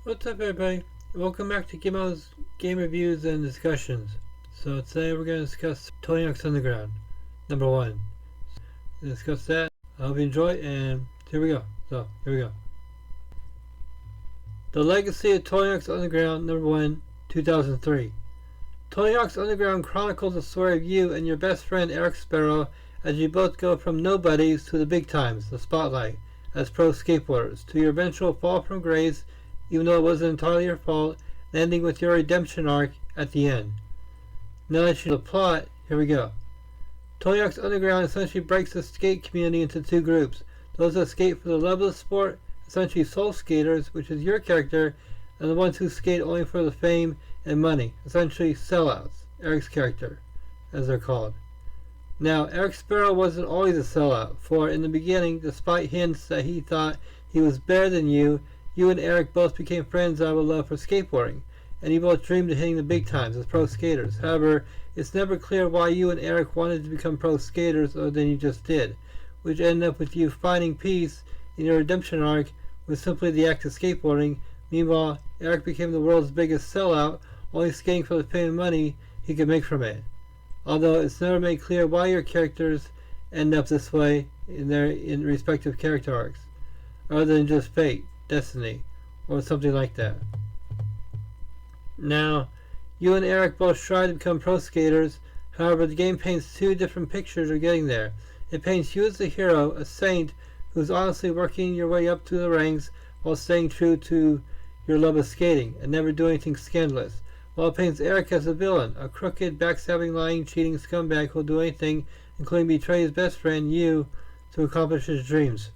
What's up, everybody? Welcome back to Gizmo's Game Reviews and Discussions. So today we're going to discuss Tony Hawk's Underground, number 1. We'll discuss that. I hope you enjoy it, and here we go. The Legacy of Tony Hawk's Underground, number 1, 2003. Tony Hawk's Underground chronicles the story of you and your best friend Eric Sparrow as you both go from nobodies to the big times, the spotlight, as pro skateboarders, to your eventual fall from grace, even though it wasn't entirely your fault, ending with your redemption arc at the end. Now that you know the plot, here we go. Tony Hawk's Underground essentially breaks the skate community into two groups. Those that skate for the love of the sport, essentially soul skaters, which is your character, and the ones who skate only for the fame and money, essentially sellouts, Eric's character, as they're called. Now, Eric Sparrow wasn't always a sellout, for in the beginning, despite hints that he thought he was better than you and Eric both became friends out of love for skateboarding, and you both dreamed of hitting the big times as pro skaters. However, it's never clear why you and Eric wanted to become pro skaters other than you just did, which ended up with you finding peace in your redemption arc with simply the act of skateboarding. Meanwhile, Eric became the world's biggest sellout, only skating for the fame and money he could make from it. Although it's never made clear why your characters end up this way in their respective character arcs, other than just fate, destiny, or something like that. Now, you and Eric both try to become pro skaters. However, the game paints two different pictures of getting there. It paints you as a hero, a saint, who's honestly working your way up to the ranks while staying true to your love of skating and never doing anything scandalous. While it paints Eric as a villain, a crooked, backstabbing, lying, cheating scumbag who'll do anything, including betray his best friend, you, to accomplish his dreams.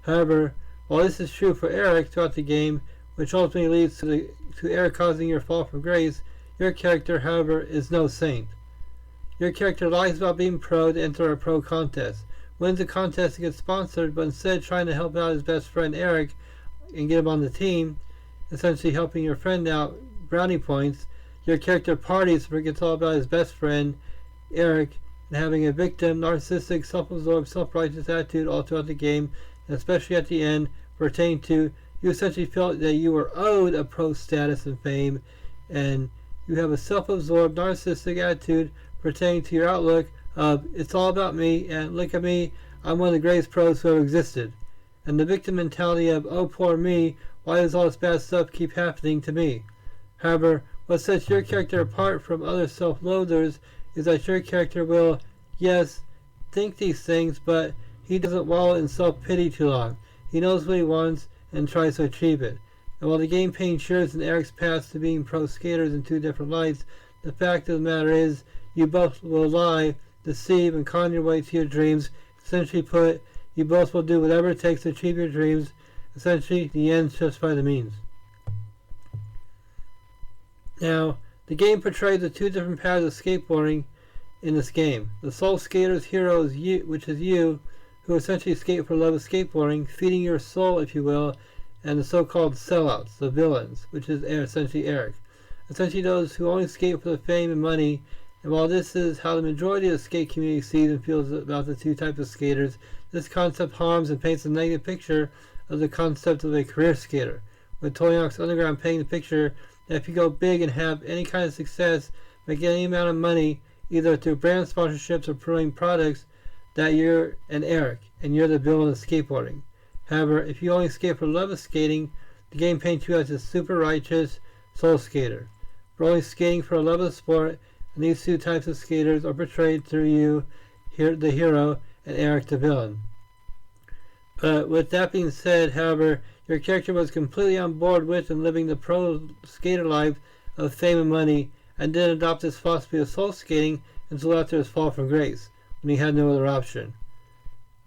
However, while this is true for Eric throughout the game, which ultimately leads to Eric causing your fall from grace, your character, however, is no saint. Your character lies about being pro to enter a pro contest, wins a contest to get sponsored, but instead trying to help out his best friend Eric and get him on the team, essentially helping your friend out, brownie points. Your character parties, forgets all about his best friend Eric, and having a victim, narcissistic, self-absorbed, self-righteous attitude all throughout the game, and especially at the end, pertaining to you essentially felt that you were owed a pro status and fame, and you have a self-absorbed, narcissistic attitude pertaining to your outlook of it's all about me and look at me, I'm one of the greatest pros who ever existed, and the victim mentality of oh poor me, why does all this bad stuff keep happening to me? However, what sets your character apart from other self-loathers is that your character will, yes, think these things, but he doesn't wallow in self-pity too long. He knows what he wants and tries to achieve it. And while the game paints yours and Eric's paths to being pro skaters in two different lights, the fact of the matter is you both will lie, deceive, and con your way to your dreams. Essentially put, you both will do whatever it takes to achieve your dreams. Essentially, the ends justify the means. Now, the game portrays the two different paths of skateboarding in this game. The soul skater's hero is you, which is you, who essentially skate for love of skateboarding, feeding your soul, if you will, and the so-called sellouts, the villains, which is essentially Eric. Essentially those who only skate for the fame and money, and while this is how the majority of the skate community sees and feels about the two types of skaters, this concept harms and paints a negative picture of the concept of a career skater, with Tony Hawk's Underground painting the picture that if you go big and have any kind of success, make any amount of money, either through brand sponsorships or promoting products, that you're an Eric, and you're the villain of skateboarding. However, if you only skate for love of skating, the game paints you as a super righteous soul skater. For only skating for a love of the sport, and these two types of skaters are portrayed through you, the hero, and Eric the villain. But with that being said, however, your character was completely on board with and living the pro skater life of fame and money, and didn't adopt his philosophy of soul skating until after his fall from grace, when he had no other option.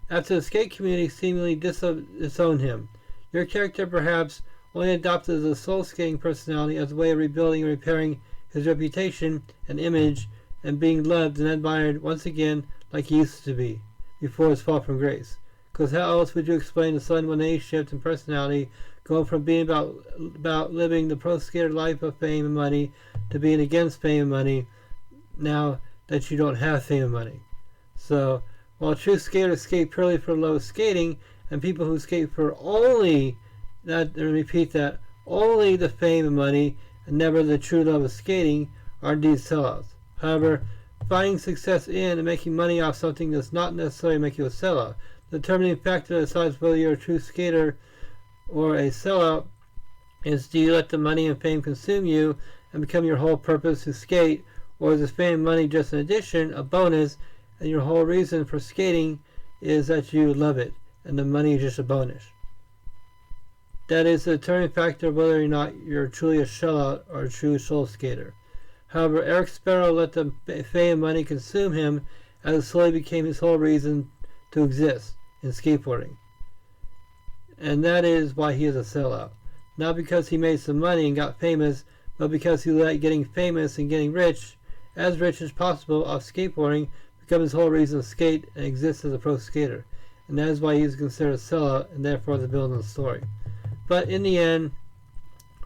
After the skate community seemingly disowned him, your character perhaps only adopted the soul skating personality as a way of rebuilding and repairing his reputation and image and being loved and admired once again like he used to be before his fall from grace. Because how else would you explain the sudden 180 shift in personality, going from being about living the pro skater life of fame and money to being against fame and money now that you don't have fame and money? So, while true skaters skate purely for love of skating, and people who skate for only, not to repeat that, only the fame and money and never the true love of skating are indeed sellouts. However, finding success in and making money off something does not necessarily make you a sellout. The determining factor that decides whether you're a true skater or a sellout is, do you let the money and fame consume you and become your whole purpose to skate, or is the fame and money just an addition, a bonus, and your whole reason for skating is that you love it and the money is just a bonus? That is the determining factor of whether or not you're truly a sellout or a true soul skater. However, Eric Sparrow let the fame and money consume him as it slowly became his whole reason to exist in skateboarding. And that is why he is a sellout. Not because he made some money and got famous, but because he let getting famous and getting rich as possible off skateboarding become his whole reason to skate and exist as a pro skater. And that is why he is considered a sellout and therefore the villain of the story. But in the end,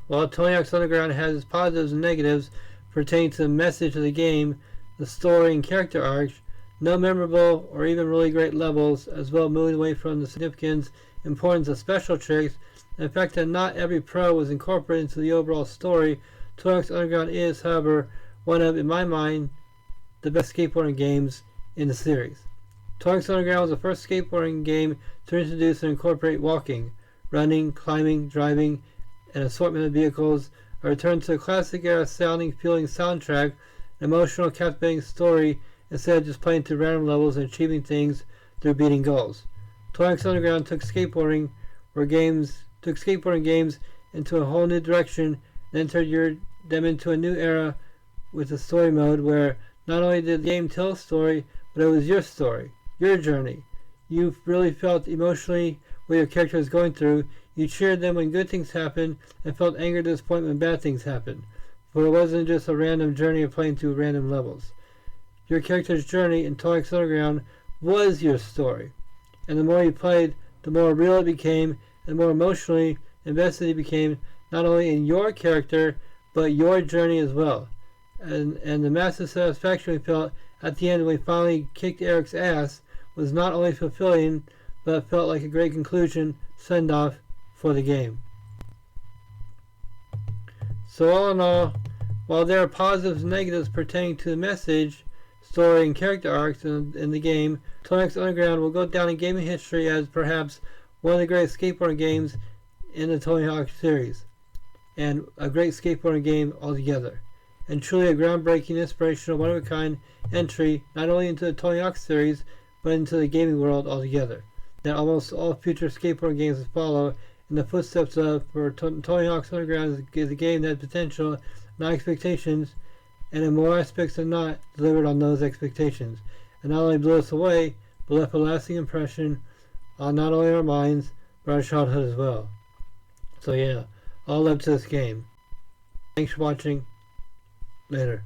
while Tony Hawk's Underground has its positives and negatives pertaining to the message of the game, the story and character arcs, no memorable or even really great levels, as well moving away from the significance and importance of special tricks, and the fact that not every pro was incorporated into the overall story, Tony Hawk's Underground is, however, one of, in my mind, the best skateboarding games in the series. Tony Hawk's Underground was the first skateboarding game to introduce and incorporate walking, running, climbing, driving, an assortment of vehicles, a return to a classic era sounding, feeling soundtrack, an emotional, captivating story instead of just playing through random levels and achieving things through beating goals. Tony Hawk's Underground took skateboarding games into a whole new direction and entered them into a new era with a story mode where not only did the game tell a story, but it was your story, your journey. You really felt emotionally what your character was going through. You cheered them when good things happened and felt anger and disappointment when bad things happened. For it wasn't just a random journey of playing through random levels. Your character's journey in Tony Hawk's Underground was your story. And the more you played, the more real it became, and the more emotionally invested it became, not only in your character, but your journey as well. And the massive satisfaction we felt at the end when we finally kicked Eric's ass was not only fulfilling, but felt like a great conclusion, send-off for the game. So all in all, while there are positives and negatives pertaining to the message, story, and character arcs in the game, Tony Hawk's Underground will go down in gaming history as perhaps one of the greatest skateboarding games in the Tony Hawk series, and a great skateboarding game altogether, and truly a groundbreaking, inspirational, one-of-a-kind entry not only into the Tony Hawk series, but into the gaming world altogether. That almost all future skateboarding games will follow in the footsteps of, for Tony Hawk's Underground is a game that has potential, not expectations, and in more aspects than not, delivered on those expectations, and not only blew us away, but left a lasting impression on not only our minds, but our childhood as well. So yeah, all led to this game. Thanks for watching. Later.